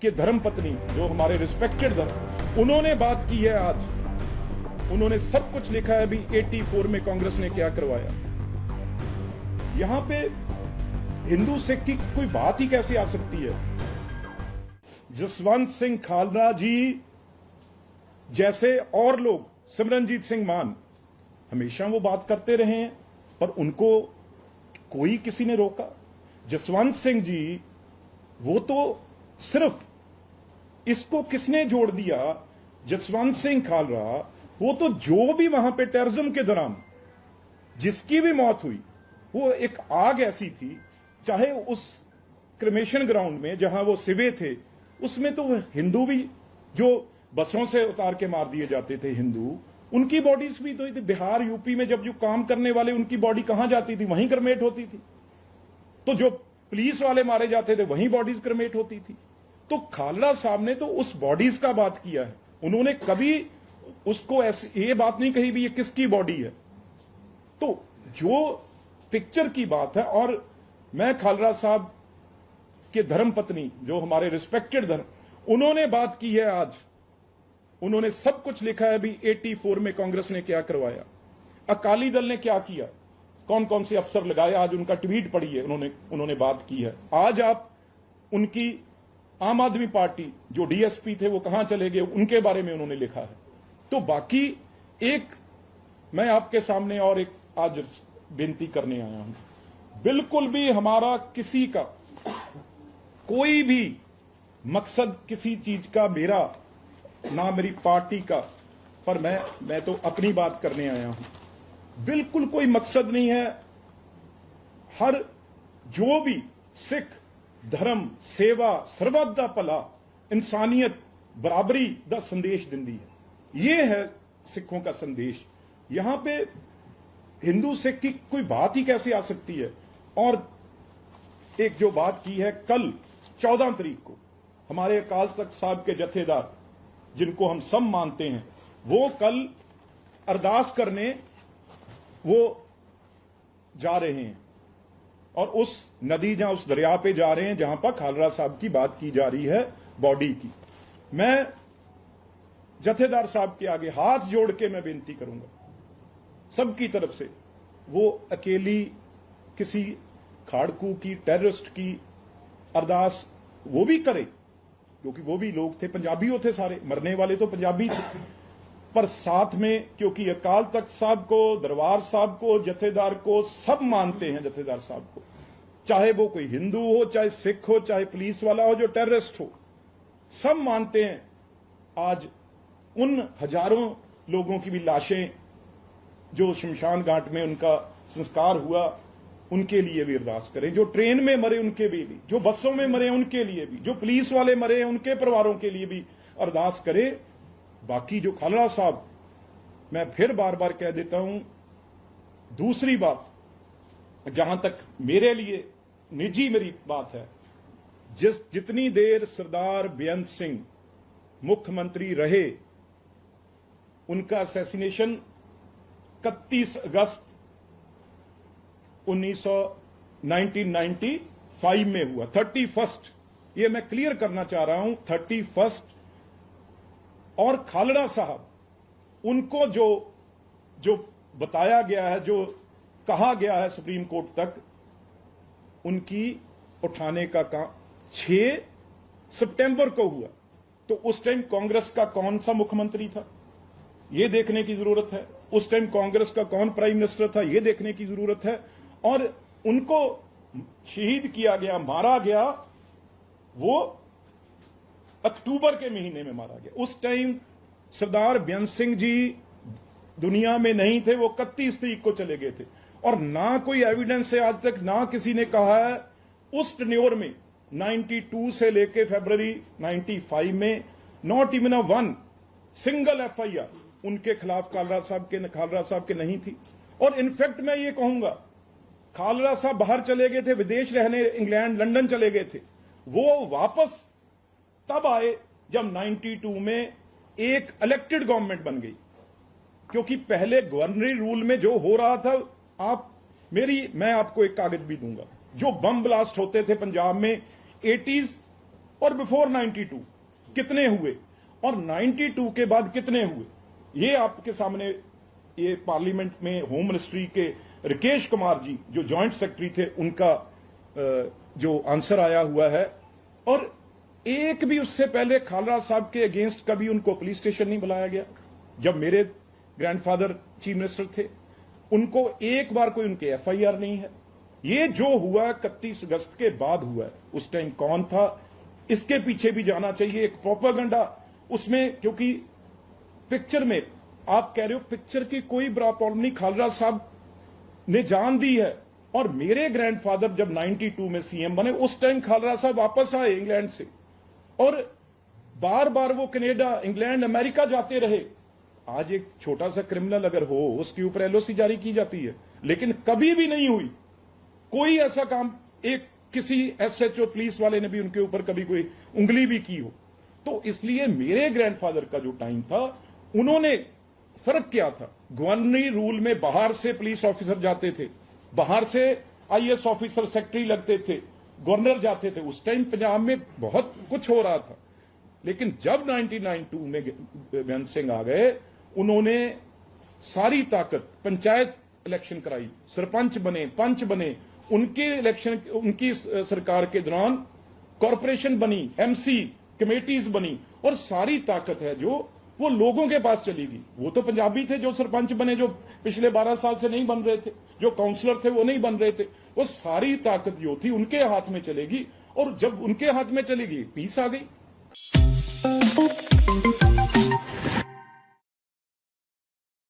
कि धर्मपत्नी जो हमारे रिस्पेक्टेड धर्म, उन्होंने बात की है आज। उन्होंने सब कुछ लिखा है अभी 84 में कांग्रेस ने क्या करवाया। यहां पे हिंदू सिख की कोई बात ही कैसे आ सकती है। जसवंत सिंह खालरा जी जैसे और लोग, सिमरनजीत सिंह मान, हमेशा वो बात करते रहे हैं, पर उनको कोई किसी ने रोका। जसवंत सिंह जी वो तो सिर्फ इसको किसने जोड़ दिया, जसवंत सिंह खालरा, वो तो जो भी वहां पे टेररिज्म के दौरान जिसकी भी मौत हुई, वो एक आग ऐसी थी, चाहे उस क्रिमेशन ग्राउंड में जहां वो सिवे थे, उसमें तो हिंदू भी जो बसों से उतार के मार दिए जाते थे हिंदू, उनकी बॉडीज भी तो बिहार यूपी में जब जो काम करने वाले उनकी बॉडी कहां जाती थी, वहीं क्रिमेट होती थी। तो जो पुलिस वाले मारे जाते थे वहीं बॉडीज क्रिमेट होती थी। तो खालरा साहब ने तो उस बॉडीज का बात किया है, उन्होंने कभी उसको ऐसे ये बात नहीं कही भी ये किसकी बॉडी है। तो जो पिक्चर की बात है, और मैं खालरा साहब के धर्मपत्नी जो हमारे रिस्पेक्टेड धर्म, उन्होंने बात की है आज। उन्होंने सब कुछ लिखा है अभी 84 में कांग्रेस ने क्या करवाया, अकाली दल ने क्या किया, कौन कौन से अफसर लगाए, आज उनका ट्वीट पढ़िए, उन्होंने बात की है। आज आप उनकी आम आदमी पार्टी जो डीएसपी थे वो कहां चले गए, उनके बारे में उन्होंने लिखा है। तो बाकी एक मैं आपके सामने और एक आज बेनती करने आया हूं, बिल्कुल भी हमारा किसी का कोई भी मकसद किसी चीज का, मेरा ना मेरी पार्टी का, पर मैं तो अपनी बात करने आया हूं। बिल्कुल कोई मकसद नहीं है। हर जो भी सिख धर्म सेवा सर्वत दा भला इंसानियत बराबरी दा संदेश दिंदी है। ये है सिखों का संदेश। यहां पे हिंदू सिख की कोई बात ही कैसे आ सकती है। और एक जो बात की है, कल 14 तारीख को हमारे अकाल तख्त साहब के जथेदार, जिनको हम सब मानते हैं, वो कल अरदास करने वो जा रहे हैं, और उस नदी जहां उस दरिया पे जा रहे हैं जहां पर खालरा साहब की बात की जा रही है बॉडी की। मैं जथेदार साहब के आगे हाथ जोड़ के मैं बेनती करूंगा सबकी तरफ से, वो अकेली किसी खाड़कू की, टेररिस्ट की अरदास वो भी करे, क्योंकि वो भी लोग थे, पंजाबी थे सारे, मरने वाले तो पंजाबी थे, पर साथ में, क्योंकि अकाल तख्त साहब को, दरबार साहब को, जथेदार को सब मानते हैं। जथेदार साहब को, चाहे वो कोई हिंदू हो, चाहे सिख हो, चाहे पुलिस वाला हो, जो टेररिस्ट हो, सब मानते हैं। आज उन हजारों लोगों की भी लाशें जो शमशान घाट में उनका संस्कार हुआ, उनके लिए भी अरदास करें। जो ट्रेन में मरे उनके भी, जो बसों में मरे उनके लिए भी, जो पुलिस वाले मरे उनके परिवारों के लिए भी अरदास करें। बाकी जो खालरा साहब, मैं फिर बार बार कह देता हूं, दूसरी बात, जहां तक मेरे लिए निजी मेरी बात है, जितनी देर सरदार बेअंत सिंह मुख्यमंत्री रहे, उनका असैसिनेशन 31 अगस्त 1995 में हुआ। 31, ये मैं क्लियर करना चाह रहा हूं, 31। और खालरा साहब, उनको जो बताया गया है, जो कहा गया है सुप्रीम कोर्ट तक, उनकी उठाने का काम 6 सितंबर को हुआ। तो उस टाइम कांग्रेस का कौन सा मुख्यमंत्री था, यह देखने की जरूरत है। उस टाइम कांग्रेस का कौन प्राइम मिनिस्टर था, यह देखने की जरूरत है। और उनको शहीद किया गया, मारा गया, वो अक्टूबर के महीने में मारा गया। उस टाइम सरदार बेअंत सिंह जी दुनिया में नहीं थे, वो 31 तारीख को चले गए थे। और ना कोई एविडेंस है आज तक, ना किसी ने कहा है उस टेन्योर में 92 से लेके फरवरी 95 में not even a one single FIR उनके खिलाफ खालरा साहब के नहीं थी। और इनफैक्ट मैं ये कहूंगा, खालरा साहब बाहर चले गए थे, विदेश रहने, इंग्लैंड लंदन चले गए थे। वो वापस तब आए जब 92 में एक इलेक्टेड गवर्नमेंट बन गई। क्योंकि पहले गवर्नरी रूल में जो हो रहा था, मैं आपको एक कागज भी दूंगा, जो बम ब्लास्ट होते थे पंजाब में 80s और बिफोर 92 कितने हुए और 92 के बाद कितने हुए, ये आपके सामने ये पार्लियामेंट में होम मिनिस्ट्री के राकेश कुमार जी जो जॉइंट सेक्रेटरी थे उनका जो आंसर आया हुआ है। और एक भी उससे पहले खालरा साहब के अगेंस्ट कभी उनको पुलिस स्टेशन नहीं बुलाया गया। जब मेरे ग्रैंडफादर चीफ मिनिस्टर थे उनको एक बार कोई उनके एफआईआर नहीं है। ये जो हुआ 31 अगस्त के बाद हुआ है, उस टाइम कौन था इसके पीछे भी जाना चाहिए। एक प्रोपेगेंडा उसमें, क्योंकि पिक्चर में आप कह रहे हो पिक्चर की कोई बड़ा प्रॉब्लम नहीं, खालरा साहब ने जान दी है। और मेरे ग्रैंडफादर जब 92 में सीएम बने उस टाइम खालरा साहब वापस आए इंग्लैंड से और बार बार वो कनाडा, इंग्लैंड, अमेरिका जाते रहे। आज एक छोटा सा क्रिमिनल अगर हो उसके ऊपर एलओसी जारी की जाती है, लेकिन कभी भी नहीं हुई कोई ऐसा काम, एक किसी एसएचओ पुलिस वाले ने भी उनके ऊपर कभी कोई उंगली भी की हो। तो इसलिए मेरे ग्रैंडफादर का जो टाइम था उन्होंने फर्क क्या था, गवर्नरी रूल में बाहर से पुलिस ऑफिसर जाते थे, बाहर से आईएएस ऑफिसर सेक्रेटरी लगते थे, गवर्नर जाते थे। उस टाइम पंजाब में बहुत कुछ हो रहा था। लेकिन जब 1992 में बेअंत सिंह आ गए उन्होंने सारी ताकत, पंचायत इलेक्शन कराई, सरपंच बने, पंच बने, उनके इलेक्शन, उनकी सरकार के दौरान कॉरपोरेशन बनी, एमसी कमेटीज बनी और सारी ताकत है जो वो लोगों के पास चली गई। वो तो पंजाबी थे जो सरपंच बने, जो पिछले 12 साल से नहीं बन रहे थे, जो काउंसलर थे वो नहीं बन रहे थे। वो सारी ताकत जो थी उनके हाथ में चलेगी और जब उनके हाथ में चलेगी पीस आ गई।